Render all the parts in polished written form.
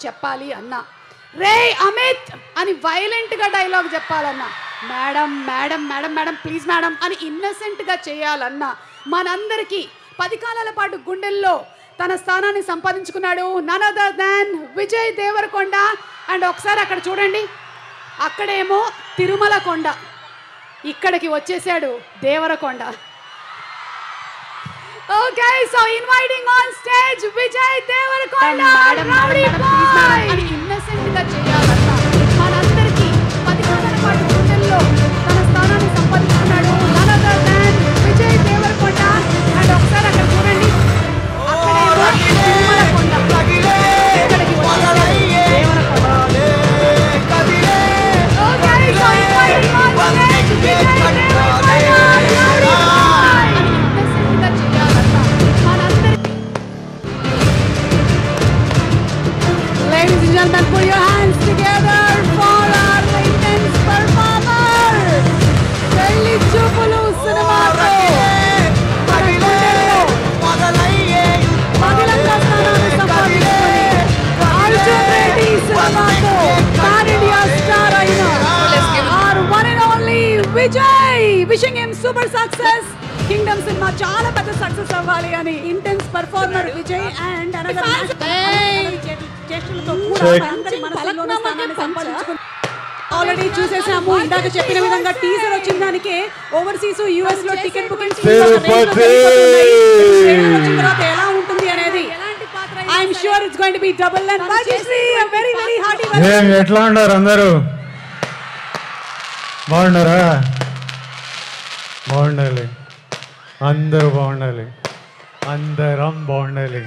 చెప్పాలి అన్నా, రే అమిత్ అని వైలెంట్గా డైలాగ్ చెప్పాలన్నా, madam madam madam madam please madam అని ఇన్నసెంట్గా చేయాలన్నా, మనందరికీ 10 కాలాల పాటు గుండెల్లో తన స్థానాన్ని సంపాదించుకున్నాడు none other than Vijay Deverakonda. And ఒకసారి అక్కడ చూడండి, అక్కడేమో తిరుమల కొండ, ఇక్కడికి వచ్చేసాడు Devarakonda. Okay, so inviting on stage Vijay Devarakonda. Madam, please madam అని innocent గా చేయాలన్నా, మనందరికీ 10 కాలాల పాటు గుండెల్లో తన స్థానాన్ని సంపాదించుకున్నాడు none other than Vijay Deverakonda. And ఒకసారి అక్కడ చూడండి, అక్కడేమో తిరుమల కొండ, ఇక్కడికి వచ్చేసాడు Devarakonda. Okay, so inviting on stage Vijay Devarakonda. Ladies and gentlemen, put your hands together for our intense performer. Pelli Choopulu cinemato Magilanga స్థానాన్ని సంపాదించుకొని Arjun Reddy cinemato pan-India star అయిన our one and only Vijay. Wishing him super success. Kingdom సినిమా చాలా పెద్ద success అవ్వాలి అని intense performer Vijay and already చూసేసాము. ఇందాక చెప్పిన విధంగా టీజర్ వచ్చిన దానికి ఓవర్సీస్ యుఎస్ లో టికెట్ బుకింగ్ వచ్చిన తర్వాత ఎలా ఉంటుంది అనేది I'm sure it's going to be double and very very hearty. ఎట్లా ఉన్నారు అందరూ? బాగున్నారా? బాగుండాలి, అందరూ బాగుండాలి, అందరం బాగుండాలి.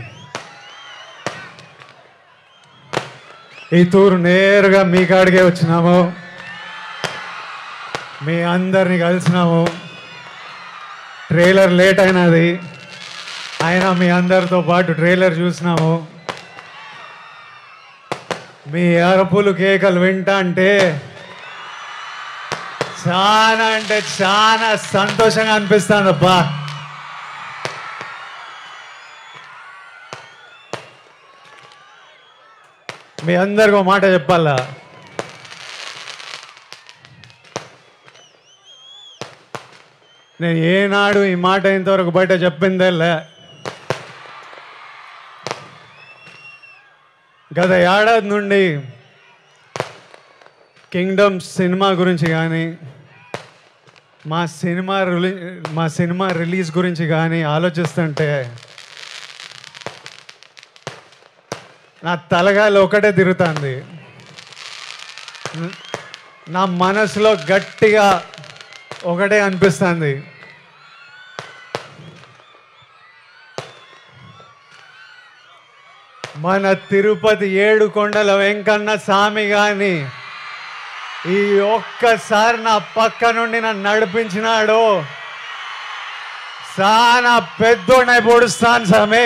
ఈ టూర్ నేరుగా మీ కాడికే వచ్చినాము, మీ అందరిని కలిసినాము. ట్రైలర్ లేట్ అయినది, అయినా మీ అందరితో పాటు ట్రైలర్ చూసినాము. మీ అరుపులు కేకలు వింటా అంటే చాలా సంతోషంగా అనిపిస్తుంది అబ్బా. మీ అందరికీ ఒక మాట చెప్పాలా, నేను ఏనాడు ఈ మాట ఇంతవరకు బయట చెప్పిందేలే. గత ఏడాది నుండి కింగ్డమ్ సినిమా గురించి కానీ మా సినిమా రిలీజ్ గురించి కానీ ఆలోచిస్తుంటే నా తలగాలి ఒకటే తిరుగుతుంది. నా మనసులో గట్టిగా ఒకటే అనిపిస్తుంది, మన తిరుపతి 7 కొండల వెంకన్న స్వామి కానీ ఈ ఒక్కసారి నా పక్క నుండి నన్ను నడిపించినాడు. చాలా పెద్దోడై పొడుస్తాను స్వామి,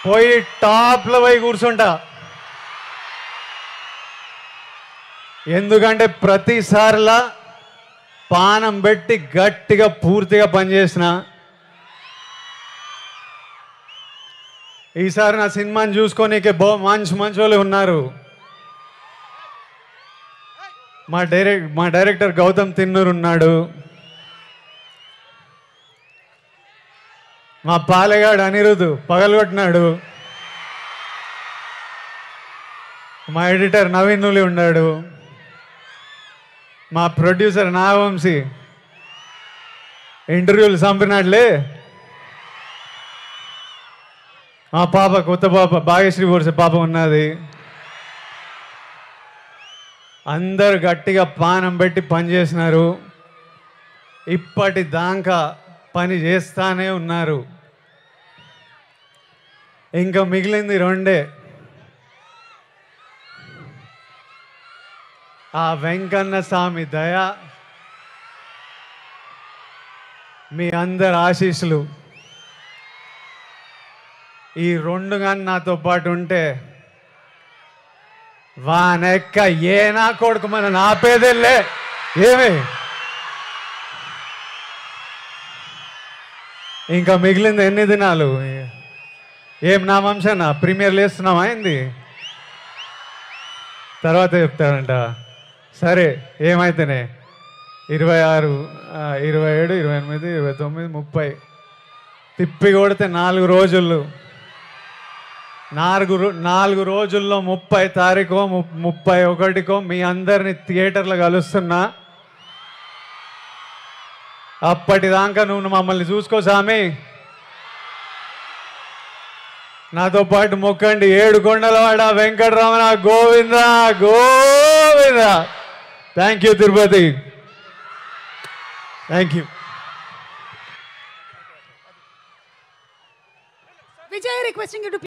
పోయి టాప్లో పోయి కూర్చుంటా. ఎందుకంటే ప్రతిసారిలా పానం పెట్టి గట్టిగా పూర్తిగా పనిచేసిన. ఈసారి నా సినిమాని చూసుకోనీకే మంచి వాళ్ళు ఉన్నారు. మా డైరెక్టర్ గౌతమ్ తిన్నూరు ఉన్నాడు, మా పాలెగాడు అనిరుద్ధ్ పగలగొట్టినాడు, మా ఎడిటర్ నవీన్ నులి ఉన్నాడు, మా ప్రొడ్యూసర్ నాగవంశీ ఇంటర్వ్యూలు చంపినాడులే, మా పాప కొత్త పాప భాగ్యశ్రీ బోర్సే పాప ఉన్నది. అందరు గట్టిగా పానం పెట్టి పనిచేసినారు, ఇప్పటిదాకా పని చేస్తానే ఉన్నారు. ఇంకా మిగిలింది 2. ఆ వెంకన్న స్వామి దయ, మీ అందరి ఆశీస్సులు ఈ 2 కానీ నాతో పాటు ఉంటే వానెక్క ఏ నా కొడుకు మన ఆపేదేలే. ఏమి ఇంకా మిగిలింది ఎన్ని దినాలు? ఏం నా వంశనా ప్రీమియర్ లేస్తున్నామా ఏంది తర్వాత చెప్తాడంట సరే ఏమైతేనే 26 27 28 29 30 తిప్పి కొడితే 4 రోజులు 4 రోజుల్లో 30 తారీఖు 31కో మీ అందరిని థియేటర్లో కలుస్తున్నా అప్పటిదాకా నువ్వు మమ్మల్ని చూసుకో స్వామి నాతో పాటు మొక్కండి ఏడుకొండలవాడ Venkataramana Govinda Govinda thank you Tirupati thank you Vijay requesting you to